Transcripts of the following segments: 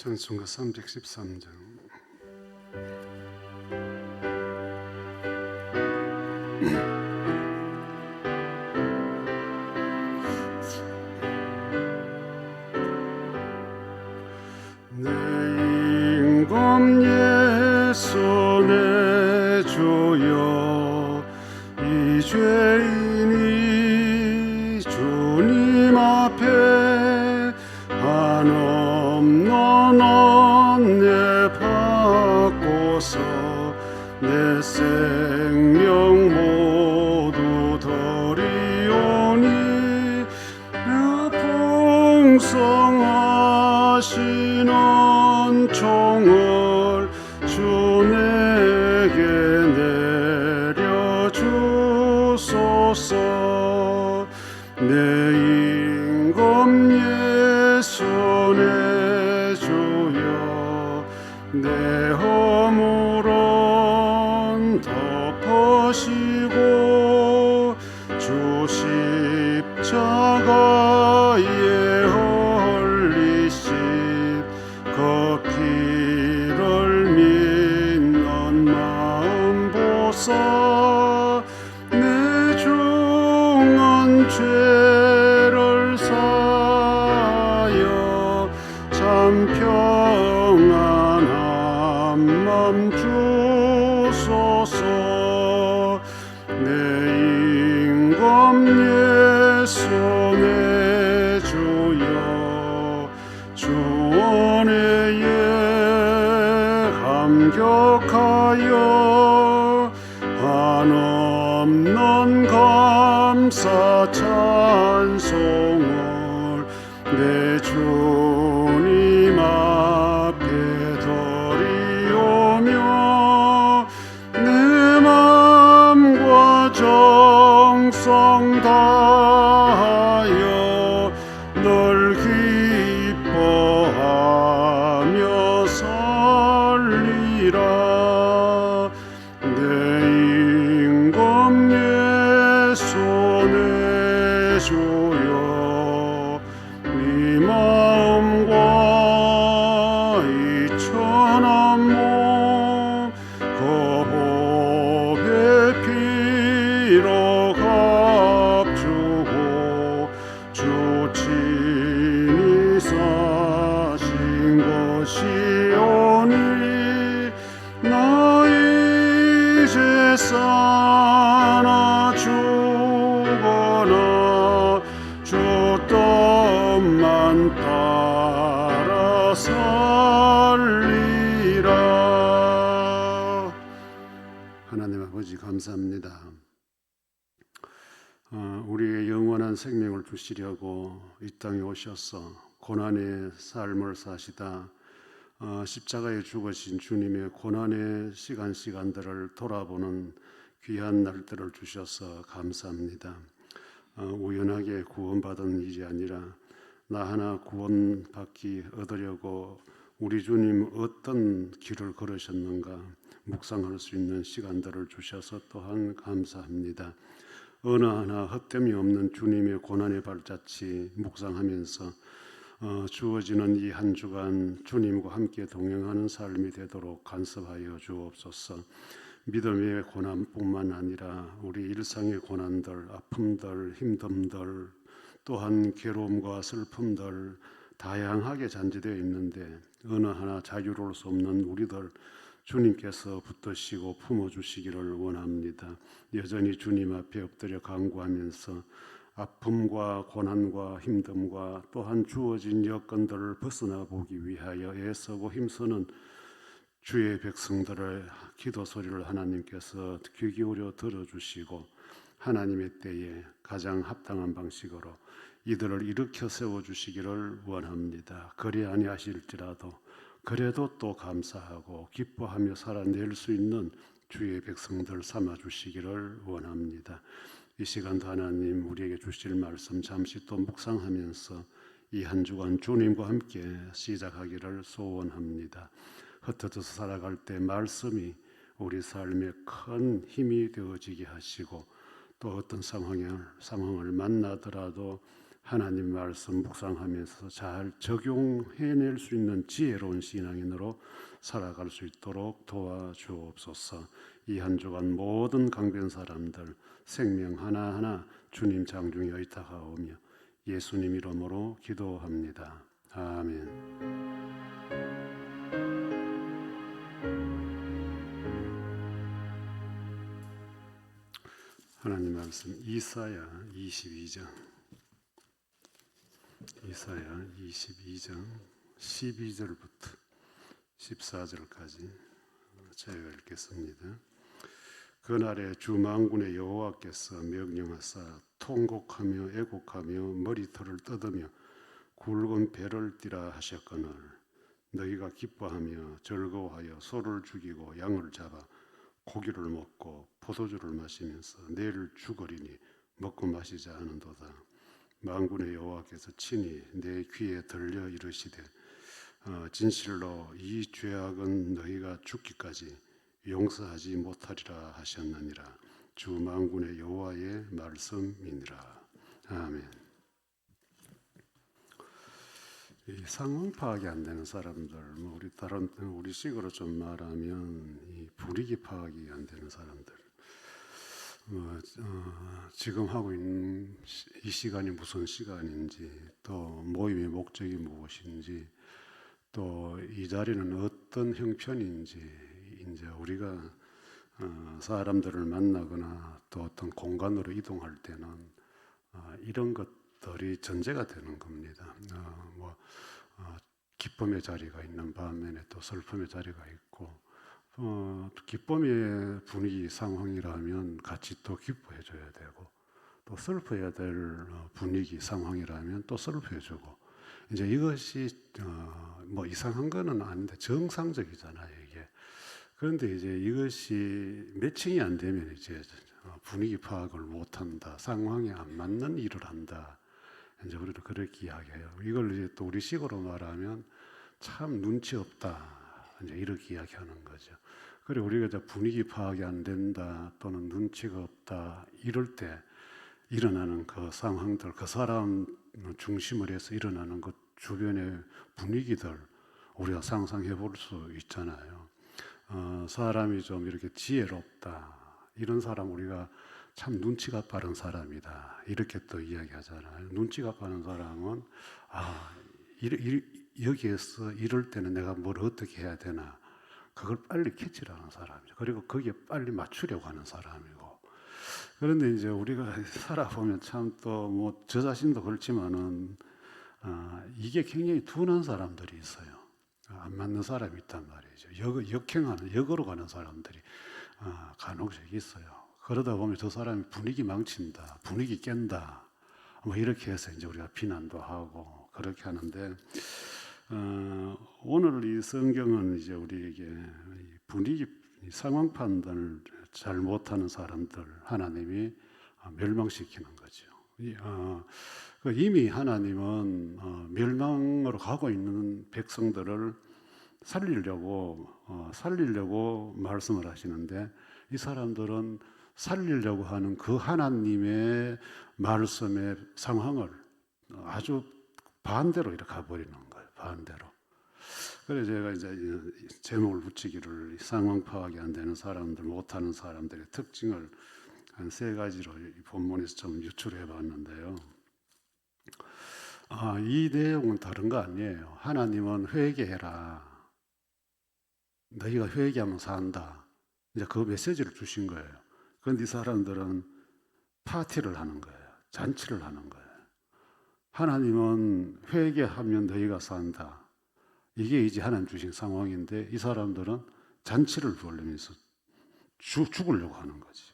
찬송가 313장. 내 임금 예수 내 주여, 이 죄인이 주님 앞에 한없는 은혜 받고서 내 생명 모두 드리오니, 그 풍성하신 은총을 주 내게 내려주소서. 내 임금 예수 내 주여, 내 허물은 덮으시고 주 십자가에 흘리신 그 피를 믿는 마음 보사, 내 중한 죄를 사하여 참 평안한 맘 주소서. 내 임금 예수 내 주여, 주 은혜에 감격하여 한없는 감사 찬송을 내 주님 앞에 드리오며, 내 맘과 정성 다하여 늘 기뻐하며 살리라. 내 임금 예수 내 주여, 이 마음과 이 천한 몸 그 보배 피로 값주고 주 친히 사신 것이오니, 나 이제 사나 죽거나 주 뜻만 따라 살리라. 하나님 아버지, 감사합니다. 우리의 영원한 생명을 주시려고 이 땅에 오셔서 고난의 삶을 사시다 십자가에 죽으신 주님의 고난의 시간들을 돌아보는 귀한 날들을 주셔서 감사합니다. 우연하게 구원받은 일이 아니라 나 하나 구원받기 얻으려고 우리 주님 어떤 길을 걸으셨는가 묵상할 수 있는 시간들을 주셔서 또한 감사합니다. 어느 하나 헛됨이 없는 주님의 고난의 발자취 묵상하면서 주어지는 이 한 주간 주님과 함께 동행하는 삶이 되도록 간섭하여 주옵소서. 믿음의 고난뿐만 아니라 우리 일상의 고난들, 아픔들, 힘듦들, 또한 괴로움과 슬픔들 다양하게 잔재되어 있는데 어느 하나 자유로울 수 없는 우리들 주님께서 붙드시고 품어주시기를 원합니다. 여전히 주님 앞에 엎드려 간구하면서 아픔과 고난과 힘듦과 또한 주어진 여건들을 벗어나 보기 위하여 애쓰고 힘쓰는 주의 백성들의 기도 소리를 하나님께서 귀 기울여 들어주시고 하나님의 때에 가장 합당한 방식으로 이들을 일으켜 세워주시기를 원합니다. 그리 아니하실지라도 그래도 또 감사하고 기뻐하며 살아낼 수 있는 주의 백성들 삼아주시기를 원합니다. 이 시간도 하나님 우리에게 주실 말씀 잠시 또 묵상하면서 이 한 주간 주님과 함께 시작하기를 소원합니다. 흩어져서 살아갈 때 말씀이 우리 삶에 큰 힘이 되어지게 하시고 또 어떤 상황을 만나더라도 하나님 말씀 묵상하면서 잘 적용해낼 수 있는 지혜로운 신앙인으로 살아갈 수 있도록 도와주옵소서. 이 한 주간 모든 강변 사람들 생명 하나하나 주님 장중에 의탁하오며 예수님 이름으로 기도합니다. 아멘. 하나님 말씀 이사야 22장 12절부터 14절까지 제가 읽겠습니다. 그날에 주 만군의 여호와께서 명령하사 통곡하며 애곡하며 머리털을 뜯으며 굵은 배를 띠라 하셨거늘 너희가 기뻐하며 즐거워하여 소를 죽이고 양을 잡아 고기를 먹고 포도주를 마시면서 내일 죽으리니 먹고 마시자 하는도다. 만군의 여호와께서 친히 내 귀에 들려 이르시되 진실로 이 죄악은 너희가 죽기까지 용서하지 못하리라 하셨느니라. 주 만군의 여호와의 말씀이니라. 아멘. 이 상황 파악이 안 되는 사람들, 우리 식으로 좀 말하면 이 분위기 파악이 안 되는 사람들, 지금 하고 있는 이 시간이 무슨 시간인지, 또 모임의 목적이 무엇인지, 또 이 자리는 어떤 형편인지, 이제 우리가 사람들을 만나거나 또 어떤 공간으로 이동할 때는 이런 것들이 전제가 되는 겁니다. 기쁨의 자리가 있는 반면에 또 슬픔의 자리가 있고, 기쁨의 분위기 상황이라면 같이 또 기뻐해줘야 되고, 또 슬퍼야 될 분위기 상황이라면 또 슬퍼해주고, 이제 이것이 뭐 이상한 거는 아닌데 정상적이잖아요, 이게. 그런데 이제 이것이 매칭이 안 되면 이제 분위기 파악을 못한다, 상황에 안 맞는 일을 한다. 이제 우리도 그렇게 이야기해요. 이걸 이제 또 우리식으로 말하면 참 눈치 없다, 이제 이렇게 이야기하는 거죠. 그리고 우리가 이제 분위기 파악이 안 된다 또는 눈치가 없다 이럴 때 일어나는 그 상황들, 그 사람 중심을 해서 일어나는 그 주변의 분위기들 우리가 상상해 볼 수 있잖아요. 사람이 좀 이렇게 지혜롭다 이런 사람 우리가 참 눈치가 빠른 사람이다 이렇게 또 이야기하잖아요. 눈치가 빠른 사람은 여기에서 이럴 때는 내가 뭘 어떻게 해야 되나 그걸 빨리 캐치를 하는 사람이죠. 그리고 거기에 빨리 맞추려고 하는 사람이고. 그런데 이제 우리가 살아보면 참 또 뭐 저 자신도 그렇지만은 이게 굉장히 둔한 사람들이 있어요. 안 맞는 사람이 있단 말이죠. 역으로 가는 사람들이 간혹씩 있어요. 그러다 보면 저 사람이 분위기 망친다, 분위기 깬다, 뭐 이렇게 해서 이제 우리가 비난도 하고 그렇게 하는데, 오늘 이 성경은 이제 우리에게 분위기, 상황 판단을 잘 못하는 사람들 하나님이 멸망시키는 거죠. 이미 하나님은 멸망으로 가고 있는 백성들을 살리려고 말씀을 하시는데, 이 사람들은 살리려고 하는 그 하나님의 말씀의 상황을 아주 반대로 이렇게 가버리는 거예요. 반대로. 그래서 제가 이제 제목을 붙이기를 상황 파악이 안 되는 사람들, 못하는 사람들의 특징을 한 3가지로 이 본문에서 좀 유출해 봤는데요. 이 내용은 다른 거 아니에요. 하나님은 회개해라. 너희가 회개하면 산다. 이제 그 메시지를 주신 거예요. 그런데 이 사람들은 파티를 하는 거예요. 잔치를 하는 거예요. 하나님은 회개하면 너희가 산다. 이게 이제 하나님 주신 상황인데 이 사람들은 잔치를 벌리면서 죽으려고 하는 거지.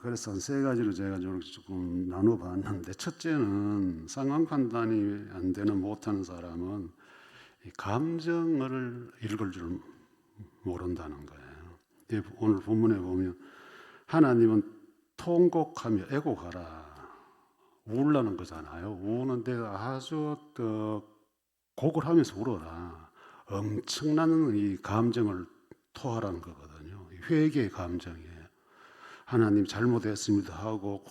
그래서 한 3가지로 제가 조금 나눠봤는데, 첫째는 상황 판단이 안 되는 못하는 사람은 이 감정을 읽을 줄 모른다는 거예요. 오늘 본문에 보면 하나님은 통곡하며 애곡하라, 울라는 거잖아요. 우는데 아주 곡을 하면서 울어라. 엄청난 이 감정을 토하라는 거거든요. 회개의 감정이에요. 하나님 잘못했습니다 하고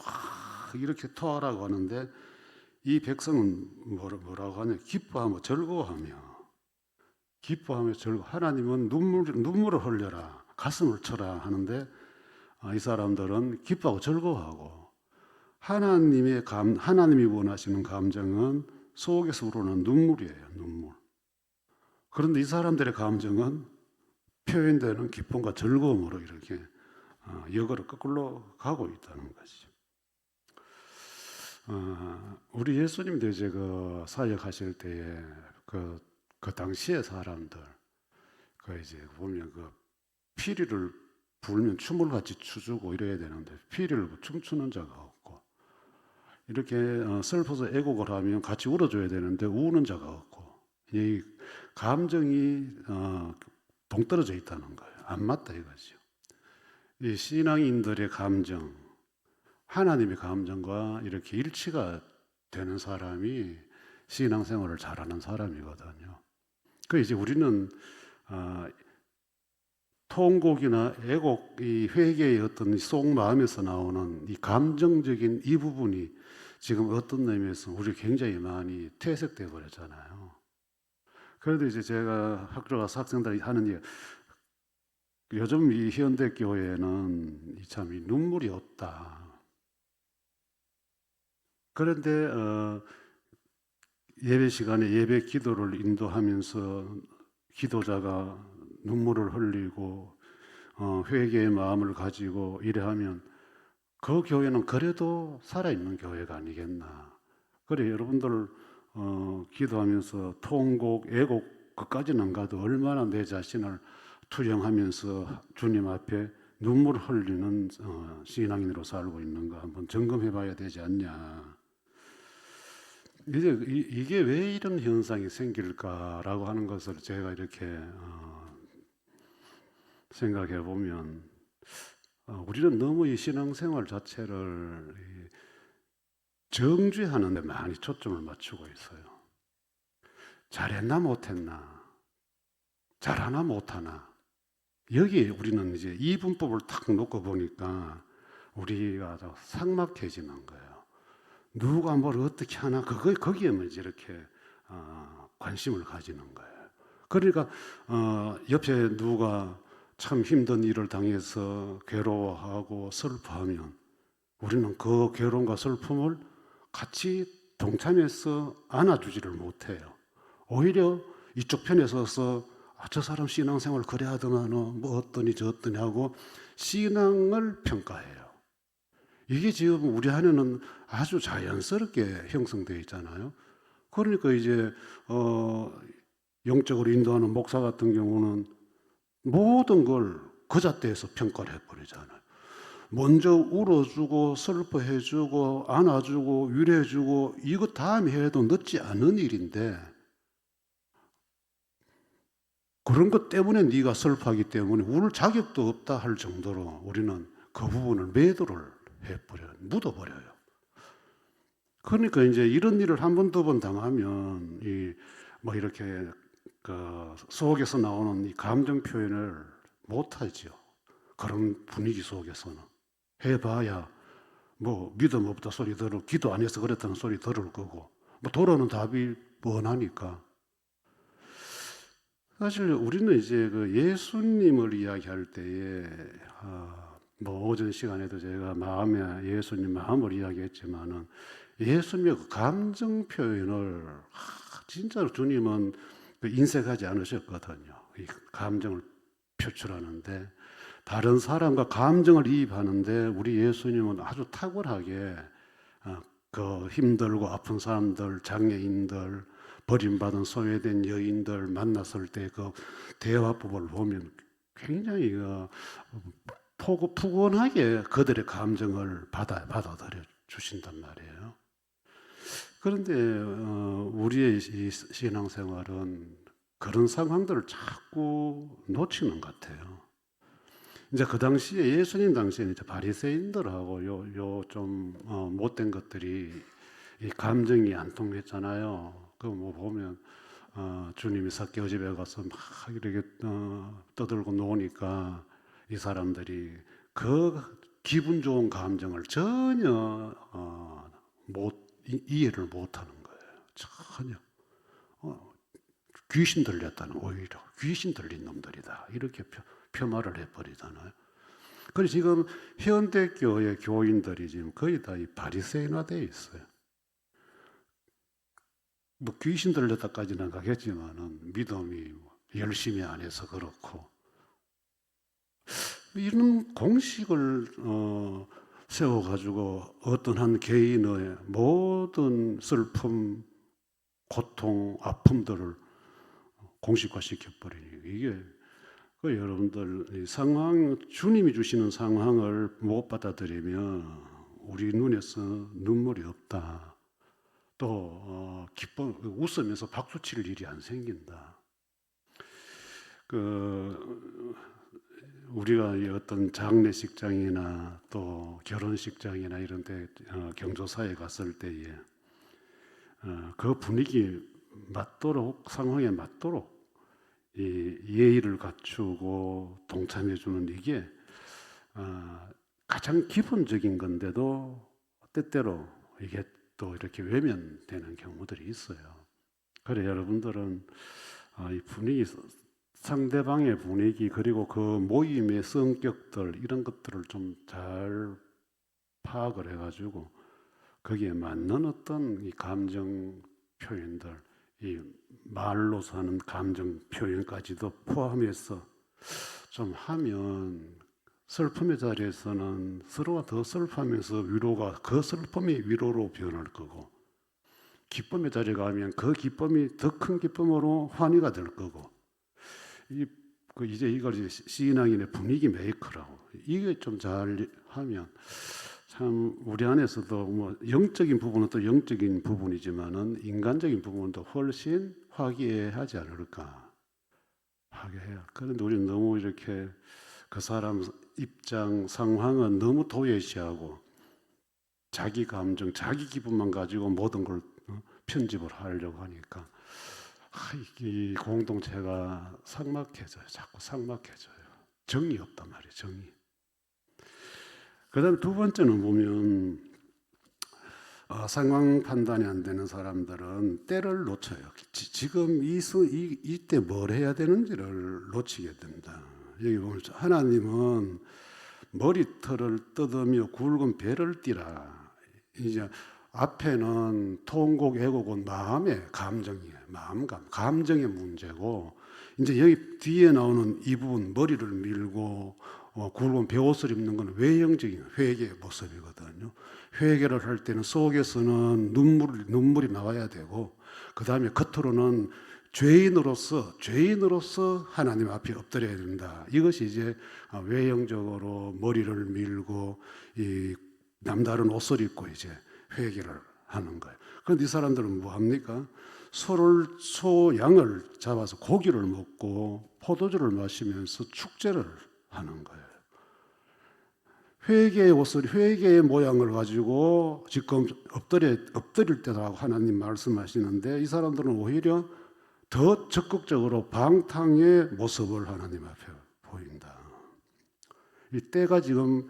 이렇게 토하라고 하는데, 이 백성은 뭐라고 하냐? 기뻐하며 즐거워하며 하나님은 눈물을 흘려라, 가슴을 쳐라 하는데 이 사람들은 기뻐하고 즐거워하고 하나님이 원하시는 감정은 속에서 우러나는 눈물이에요. 눈물. 그런데 이 사람들의 감정은 표현되는 기쁨과 즐거움으로 이렇게 역으로 거꾸로 가고 있다는 것이죠. 우리 예수님도 이제 그 사역하실 때에 그 당시의 사람들 이제 보면 피리를 불면 춤을 같이 추주고 이래야 되는데 피리를 춤추는 자가 없고 이렇게 슬퍼서 애곡을 하면 같이 울어줘야 되는데 우는 자가 없고 이 감정이 동떨어져 있다는 거예요. 안 맞다 이거죠. 이 신앙인들의 감정, 하나님의 감정과 이렇게 일치가 되는 사람이 신앙생활을 잘하는 사람이거든요. 그 이제 우리는 통곡이나 애곡, 이 회개의 어떤 속 마음에서 나오는 이 감정적인 이 부분이 지금 어떤 의미에서 우리 굉장히 많이 퇴색되어 버렸잖아요. 그래도 이제 제가 학교 가서 학생들이 하는 얘기, 요즘 이 현대 교회는 참 눈물이 없다. 그런데 예배 시간에 예배 기도를 인도하면서 기도자가 눈물을 흘리고 회개의 마음을 가지고 이래하면 그 교회는 그래도 살아있는 교회가 아니겠나. 그래 여러분들 기도하면서 통곡, 애곡 그까지는 안 가도 얼마나 내 자신을 투영하면서 주님 앞에 눈물을 흘리는 신앙인으로 살고 있는가 한번 점검해 봐야 되지 않냐. 이제 이게 왜 이런 현상이 생길까라고 하는 것을 제가 이렇게 생각해 보면 우리는 너무 이 신앙생활 자체를 정죄하는 데 많이 초점을 맞추고 있어요. 잘했나 못했나, 잘하나 못하나. 여기에 우리는 이제 이 분법을 탁 놓고 보니까 우리가 삭막해지는 거예요. 누가 뭘 어떻게 하나 거기에만 이제 이렇게 관심을 가지는 거예요. 그러니까 옆에 누가 참 힘든 일을 당해서 괴로워하고 슬퍼하면 우리는 그 괴로움과 슬픔을 같이 동참해서 안아주지를 못해요. 오히려 이쪽 편에 서서 저 사람 신앙생활 그래 하더만 뭐 어떠니 저어떠니 하고 신앙을 평가해요. 이게 지금 우리 안에는 아주 자연스럽게 형성되어 있잖아요. 그러니까 이제 영적으로 인도하는 목사 같은 경우는 모든 걸 그 잣대에서 평가를 해버리잖아요. 먼저 울어주고 슬퍼해주고 안아주고 위로해주고 이거 다음에 해도 늦지 않은 일인데 그런 것 때문에 네가 슬퍼하기 때문에 울 자격도 없다 할 정도로 우리는 그 부분을 매도를 해버려요. 묻어버려요. 그러니까 이제 이런 일을 한 번, 두 번 당하면 뭐 이렇게 속에서 나오는 이 감정 표현을 못하죠. 그런 분위기 속에서는 해봐야 뭐 믿음 없다 소리 들을, 기도 안 해서 그랬다는 소리 들을 거고 뭐 돌아오는 답이 뻔하니까. 사실 우리는 이제 그 예수님을 이야기할 때에 뭐 오전 시간에도 제가 예수님 마음을 이야기했지만은 예수님의 그 감정 표현을 진짜로 주님은 인색하지 않으셨거든요. 이 감정을 표출하는데 다른 사람과 감정을 이입하는데 우리 예수님은 아주 탁월하게 그 힘들고 아픈 사람들, 장애인들, 버림받은 소외된 여인들 만났을 때 그 대화법을 보면 굉장히 푸근하게 그들의 감정을 받아들여 주신단 말이에요. 그런데 우리의 이 신앙생활은 그런 상황들을 자꾸 놓치는 것 같아요. 이제 그 당시에 예수님 당시에는 이제 바리새인들하고 좀 못된 것들이 이 감정이 안 통했잖아요. 그 뭐 보면 주님이 삭개오 집에 가서 막 이렇게 떠들고 노니까 이 사람들이 그 기분 좋은 감정을 전혀 못 이해를 못하는 거예요. 전혀. 귀신 들렸다는, 오히려 귀신 들린 놈들이다 이렇게 폄하를 해버리잖아요. 그래서 지금 현대교회 교인들이 지금 거의 다 이 바리새인화되어 있어요. 뭐 귀신 들렸다까지는 가겠지만은 믿음이 열심히 안 해서 그렇고, 이런 공식을 세워가지고 어떤 한 개인의 모든 슬픔, 고통, 아픔들을 공식화 시켜버리니, 이게 여러분들 이 상황, 주님이 주시는 상황을 못 받아들이면 우리 눈에서 눈물이 없다. 또 기뻐 웃으면서 박수 칠 일이 안 생긴다. 우리가 어떤 장례식장이나 또 결혼식장이나 이런 데 경조사에 갔을 때에 그 분위기 맞도록, 상황에 맞도록 이 예의를 갖추고 동참해주는, 이게 가장 기본적인 건데도 때때로 이게 또 이렇게 외면되는 경우들이 있어요. 그래 여러분들은 이 분위기, 상대방의 분위기, 그리고 그 모임의 성격들, 이런 것들을 좀 잘 파악을 해가지고 거기에 맞는 어떤 이 감정 표현들, 이 말로서 하는 감정 표현까지도 포함해서 좀 하면, 슬픔의 자리에서는 서로가 더 슬퍼하면서 위로가, 그 슬픔이 위로로 변할 거고, 기쁨의 자리에 가면 그 기쁨이 더 큰 기쁨으로 환희가 될 거고, 이제 이걸 신앙인의 분위기 메이커라고, 이게 좀 잘 하면 참 우리 안에서도 뭐 영적인 부분은 또 영적인 부분이지만은 인간적인 부분도 훨씬 화기애애하지 않을까. 화기애애. 그런데 우리는 너무 이렇게 그 사람 입장, 상황은 너무 도외시하고 자기 감정, 자기 기분만 가지고 모든 걸 편집을 하려고 하니까 이 공동체가 삭막해져요. 자꾸 삭막해져요. 정이 없단 말이에요. 정이. 그 다음에 두 번째는 보면 상황 판단이 안 되는 사람들은 때를 놓쳐요. 지금 이때 뭘 해야 되는지를 놓치게 된다. 여기 보면 하나님은 머리털을 뜯으며 굵은 배를 띠라. 이제 앞에는 통곡, 애곡은 마음의 감정이에요. 감정의 문제고, 이제 여기 뒤에 나오는 이 부분, 머리를 밀고 굵은 베옷을 입는 건 외형적인 회개의 모습이거든요. 회개를 할 때는 속에서는 눈물이 나와야 되고, 그 다음에 겉으로는 죄인으로서 하나님 앞에 엎드려야 된다. 이것이 이제 외형적으로 머리를 밀고 이 남다른 옷을 입고 이제 회개를 하는 거예요. 그런데 이 사람들은 뭐 합니까? 양을 잡아서 고기를 먹고 포도주를 마시면서 축제를 하는 거예요. 회개의 모양을 가지고 지금 엎드릴 때라고 하나님 말씀하시는데, 이 사람들은 오히려 더 적극적으로 방탕의 모습을 하나님 앞에 보인다. 이 때가 지금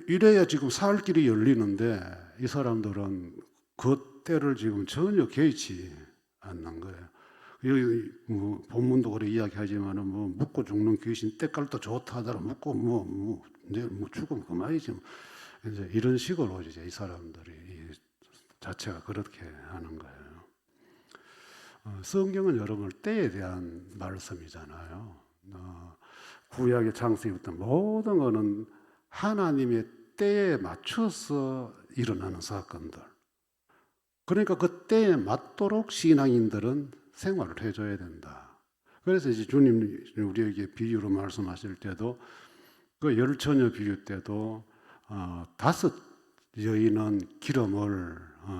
이래야 지금 살 길이 열리는데, 이 사람들은 그 때를 지금 전혀 개의치 않는 거예요. 여기 뭐 본문도 그래 이야기하지만은 뭐 묻고 죽는 귀신 때깔도 좋다 하더라. 묻고 내일 죽으면 그만이지. 이제 이런 식으로 이제 이 사람들이 이 자체가 그렇게 하는 거예요. 성경은 여러분 때에 대한 말씀이잖아요. 구약의 창세기부터 모든 것은 하나님의 때에 맞춰서 일어나는 사건들. 그러니까 그 때에 맞도록 신앙인들은 생활을 해줘야 된다. 그래서 이제 주님 우리에게 비유로 말씀하실 때도, 그 열처녀 비유 때도 5 여인은 기름을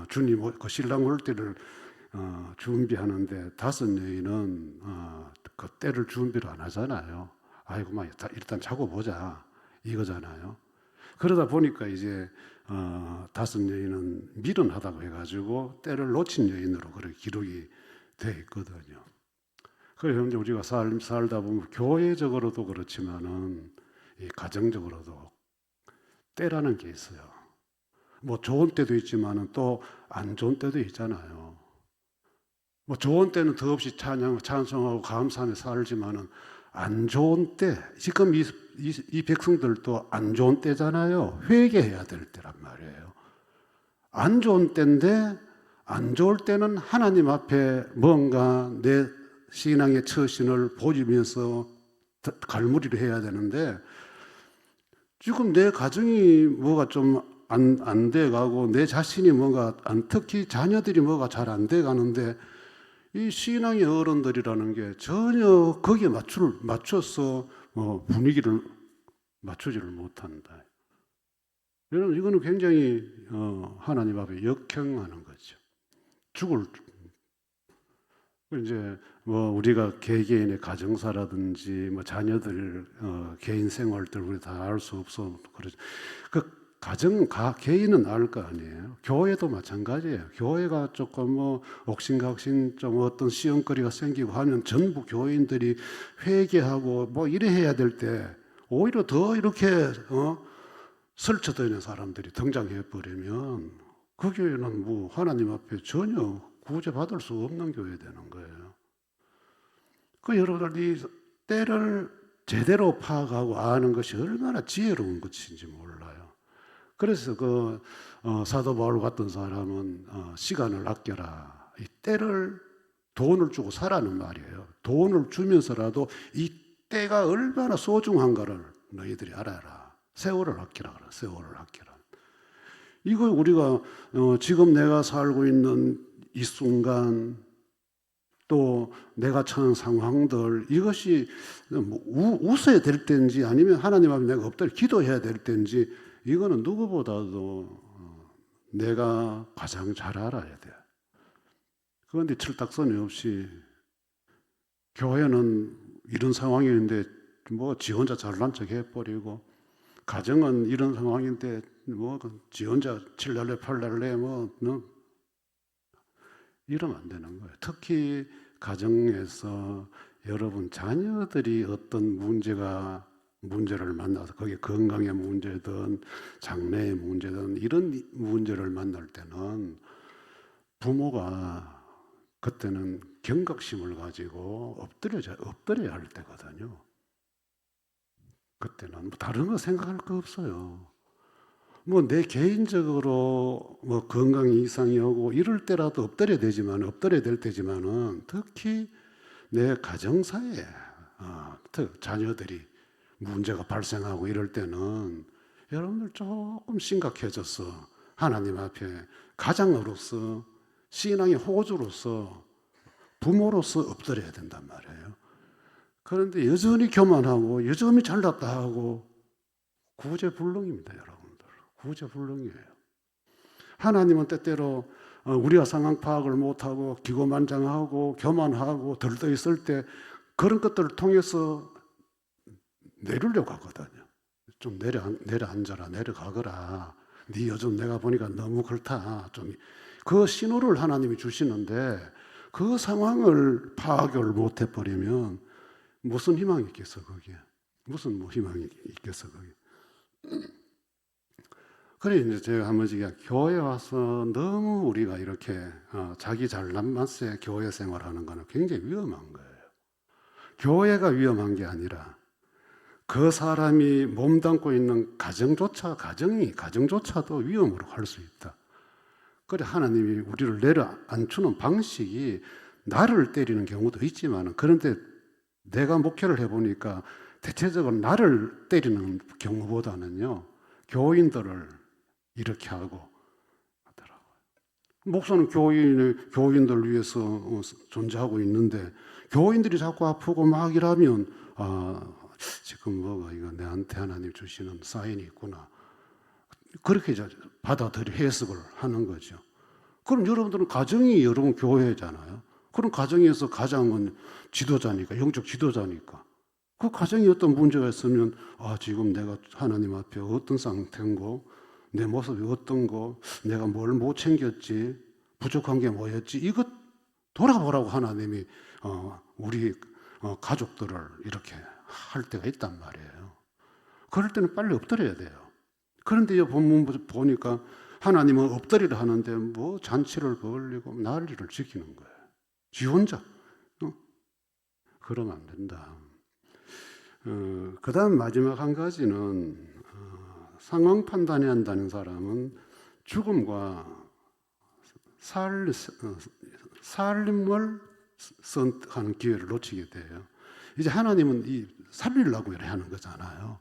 주님 그 신랑 올 때를 준비하는데 5 여인은 그 때를 준비를 안 하잖아요. 아이고 막 일단 자고 보자 이거잖아요. 그러다 보니까 이제 5 여인은 미련하다고 해가지고 때를 놓친 여인으로 그렇게 기록이 돼 있거든요. 그래서 현재 우리가 살다 보면 교회적으로도 그렇지만은 이 가정적으로도 때라는 게 있어요. 뭐 좋은 때도 있지만은 또 안 좋은 때도 있잖아요. 뭐 좋은 때는 더없이 찬송하고 감사하며 살지만은 안 좋은 때, 지금 이 백성들도 안 좋은 때잖아요. 회개해야 될 때란 말이에요. 안 좋은 때인데, 안 좋을 때는 하나님 앞에 뭔가 내 신앙의 처신을 보이면서 갈무리를 해야 되는데, 지금 내 가정이 뭐가 좀 안 돼가고 내 자신이 뭔가 특히 자녀들이 뭐가 잘 안 돼가는데 이 신앙의 어른들이라는 게 전혀 거기에 맞춰서 분위기를 맞추지를 못한다. 여러분 이거는 굉장히 하나님 앞에 역행하는 거죠. 죽을 이제 뭐 우리가 개개인의 가정사라든지 뭐 자녀들 개인 생활들 우리 다 알 수 없어 그러죠. 그 개인은 알 거 아니에요. 교회도 마찬가지예요. 교회가 조금 뭐 옥신각신 좀 어떤 시험거리가 생기고 하면 전부 교인들이 회개하고 뭐 이래 해야 될 때 오히려 더 이렇게 설쳐져 있는 사람들이 등장해 버리면 그 교회는 뭐 하나님 앞에 전혀 구제받을 수 없는 교회 되는 거예요. 그 여러분들이 때를 제대로 파악하고 아는 것이 얼마나 지혜로운 것인지 몰라요. 그래서 사도 바울 같은 사람은 시간을 아껴라. 이 때를 돈을 주고 사라는 말이에요. 돈을 주면서라도 이 때가 얼마나 소중한가를 너희들이 알아라. 세월을 아끼라 그래. 세월을 아끼라. 이거 우리가 지금 내가 살고 있는 이 순간 또 내가 처한 상황들 이것이 웃어야 될 때인지 아니면 하나님 앞에 내가 엎드려 기도해야 될 때인지 이거는 누구보다도 내가 가장 잘 알아야 돼. 그런데 철딱서니 없이 교회는 이런 상황인데 뭐 지 혼자 잘난 척 해버리고 가정은 이런 상황인데 뭐 지 혼자 7날래 8날래 뭐 이러면 안 되는 거예요. 특히 가정에서 여러분 자녀들이 어떤 문제를 만나서 그게 건강의 문제든 장래의 문제든 이런 문제를 만날 때는 부모가 그때는 경각심을 가지고 엎드려야 할 때거든요. 그때는 뭐 다른 거 생각할 거 없어요. 뭐 내 개인적으로 뭐 건강에 이상이 오고 이럴 때라도 엎드려야 될 때지만은 특히 내 가정사에 자녀들이 문제가 발생하고 이럴 때는 여러분들 조금 심각해져서 하나님 앞에 가장으로서 신앙의 호주로서 부모로서 엎드려야 된단 말이에요. 그런데 여전히 교만하고 여전히 잘났다 하고 구제불능입니다, 여러분들. 구제불능이에요. 하나님은 때때로 우리가 상황 파악을 못하고 기고만장하고 교만하고 들떠 있을 때 그런 것들을 통해서 내리려고 하거든요. 좀 내려앉아라, 내려가거라. 네 요즘 내가 보니까 너무 그렇다. 좀 그 신호를 하나님이 주시는데 그 상황을 파악을 못 해버리면 무슨 희망이 있겠어 거기에? 무슨 뭐 희망이 있겠어 거기에? 그래 이제 제가 한 번씩 교회 와서 너무 우리가 이렇게 자기 잘난 맛에 교회 생활하는 거는 굉장히 위험한 거예요. 교회가 위험한 게 아니라 그 사람이 몸담고 있는 가정조차도 위험으로 갈 수 있다. 그래 하나님이 우리를 내려앉추는 방식이 나를 때리는 경우도 있지만 그런데 내가 목회를 해보니까 대체적으로 나를 때리는 경우보다는요 교인들을 이렇게 하고 하더라고요. 목사는 교인들 위해서 존재하고 있는데 교인들이 자꾸 아프고 막 이러면 지금 뭐가 이거 내한테 하나님 주시는 사인이 있구나. 그렇게 받아들여 해석을 하는 거죠. 그럼 여러분들은 가정이 여러분 교회잖아요. 그럼 가정에서 가장은 지도자니까, 영적 지도자니까. 그 가정에 어떤 문제가 있으면 지금 내가 하나님 앞에 어떤 상태인고 내 모습이 어떤 거 내가 뭘 못 챙겼지 부족한 게 뭐였지 이것 돌아보라고 하나님이 우리 가족들을 이렇게 할 때가 있단 말이에요. 그럴 때는 빨리 엎드려야 돼요. 그런데 이 본문 보니까 하나님은 엎드리려 하는데 뭐 잔치를 벌리고 난리를 지키는 거예요. 지 혼자. 그러면 안 된다. 그 다음 마지막 한 가지는 상황 판단해야 한다는 사람은 죽음과 살림을 선택하는 기회를 놓치게 돼요. 이제 하나님은 살리려고 이래 하는 거잖아요.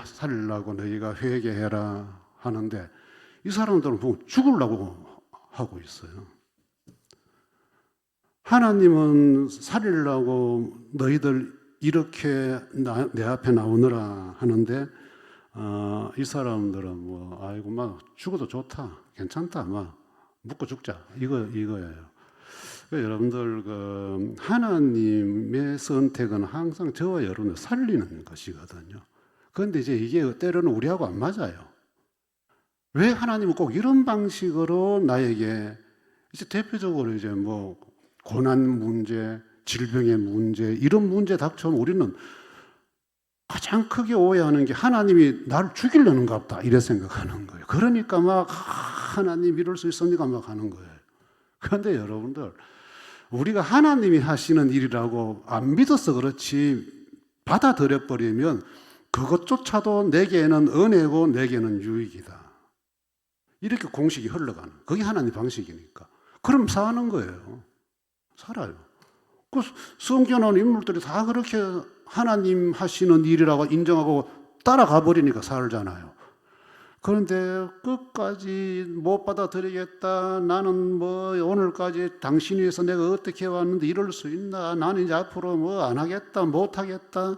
살리려고 너희가 회개해라 하는데 이 사람들은 보면 죽으려고 하고 있어요. 하나님은 살리려고 너희들 이렇게 내 앞에 나오느라 하는데 이 사람들은 뭐 아이고 막 죽어도 좋다, 괜찮다, 막 묻고 죽자 이거예요. 여러분들 하나님의 선택은 항상 저와 여러분을 살리는 것이거든요. 그런데 이제 이게 때로는 우리하고 안 맞아요. 왜 하나님은 꼭 이런 방식으로 나에게 이제 대표적으로 이제 뭐 고난 문제, 질병의 문제 이런 문제 닥쳐오면 우리는 가장 크게 오해하는 게 하나님이 나를 죽이려는가 보다 이래 생각하는 거예요. 그러니까 막 하나님 이럴 수 있습니까 막 하는 거예요. 그런데 여러분들 우리가 하나님이 하시는 일이라고 안 믿어서 그렇지 받아들여 버리면 그것조차도 내게는 은혜고 내게는 유익이다. 이렇게 공식이 흘러가는 그게 하나님 방식이니까. 그럼 사는 거예요. 살아요. 그 성경하는 인물들이 다 그렇게 하나님 하시는 일이라고 인정하고 따라가 버리니까 살잖아요. 그런데 끝까지 못 받아들이겠다. 나는 뭐 오늘까지 당신 위해서 내가 어떻게 해왔는데 이럴 수 있나? 나는 이제 앞으로 뭐 안 하겠다, 못 하겠다.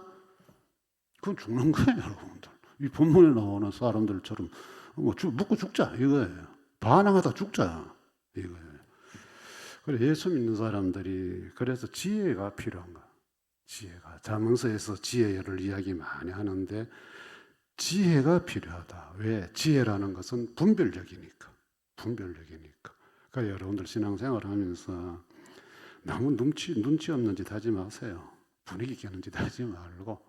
그건 죽는 거예요, 여러분들. 이 본문에 나오는 사람들처럼 뭐 묻고 죽자 이거예요. 반항하다 죽자 이거예요. 그래 예수 믿는 사람들이 그래서 지혜가 필요한 거야. 지혜가 잠언서에서 지혜를 이야기 많이 하는데 지혜가 필요하다. 왜? 지혜라는 것은 분별력이니까. 그러니까 여러분들 신앙생활 하면서 너무 눈치 없는 짓 하지 마세요. 분위기 깨는 짓 하지 말고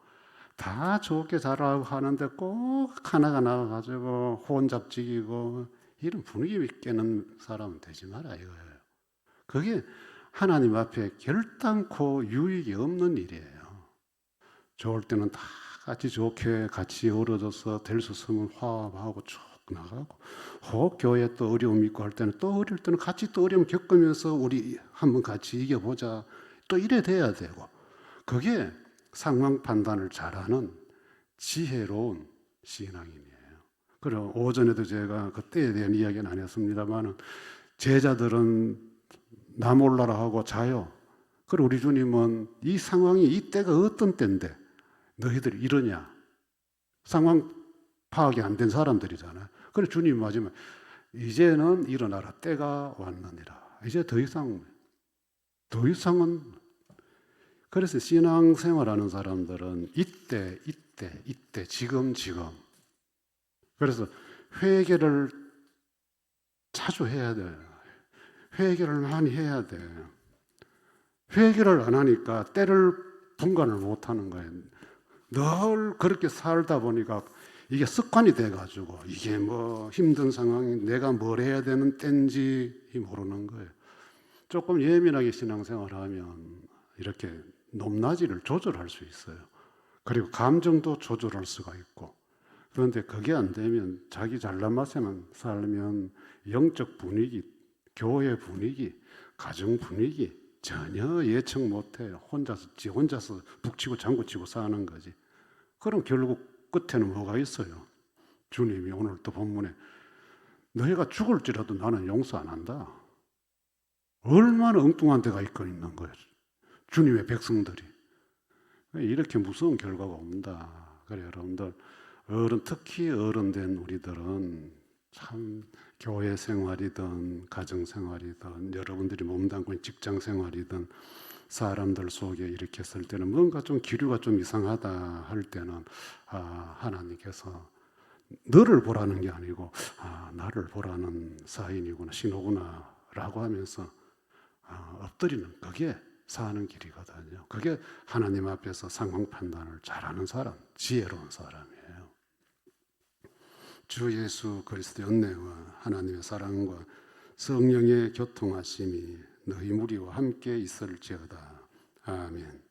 다 좋게 잘하고 하는데 꼭 하나가 나와가지고 혼잡지기고 이런 분위기 깨는 사람은 되지 마라 이거예요. 그게 하나님 앞에 결단코 유익이 없는 일이에요. 좋을 때는 다 같이 좋게 같이 어우러져서 될 수 있으면 화합하고 쭉 나가고 혹 교회에 또 어려움 있고 할 때는 또 어릴 때는 같이 또 어려움 겪으면서 우리 한번 같이 이겨보자 또 이래 돼야 되고 그게 상황 판단을 잘하는 지혜로운 신앙인이에요. 그리고 오전에도 제가 그때에 대한 이야기는 안 했습니다만 제자들은 나 몰라라 하고 자요. 그리고 우리 주님은 이 상황이 이때가 어떤 때인데 너희들이 이러냐? 상황 파악이 안 된 사람들이잖아요. 그래서 주님 마지막에 이제는 일어나라. 때가 왔느니라. 이제 더 이상은 그래서 신앙생활하는 사람들은 이때 지금 그래서 회개를 자주 해야 돼요. 회개를 많이 해야 돼. 회개를 안 하니까 때를 분간을 못 하는 거예요. 늘 그렇게 살다 보니까 이게 습관이 돼가지고 이게 뭐 힘든 상황이 내가 뭘 해야 되는 때인지 모르는 거예요. 조금 예민하게 신앙생활을 하면 이렇게 높낮이를 조절할 수 있어요. 그리고 감정도 조절할 수가 있고 그런데 그게 안 되면 자기 잘난 맛에만 살면 영적 분위기, 교회 분위기, 가정 분위기 전혀 예측 못해요. 혼자서 북치고 장구치고 사는 거지. 그럼 결국 끝에는 뭐가 있어요? 주님이 오늘 또 본문에 너희가 죽을지라도 나는 용서 안 한다. 얼마나 엉뚱한 데가 있는 거예요. 주님의 백성들이. 이렇게 무서운 결과가 온다. 그래 여러분들 특히 어른된 우리들은 참 교회 생활이든 가정 생활이든 여러분들이 몸담고 직장 생활이든 사람들 속에 이렇게 있을 때는 뭔가 좀 기류가 좀 이상하다 할 때는 하나님께서 너를 보라는 게 아니고 나를 보라는 사인이구나 신호구나 라고 하면서 엎드리는 그게 사는 길이거든요. 그게 하나님 앞에서 상황 판단을 잘하는 사람, 지혜로운 사람이에요. 주 예수 그리스도의 은혜와 하나님의 사랑과 성령의 교통하심이 너희 무리와 함께 있을지어다. 아멘.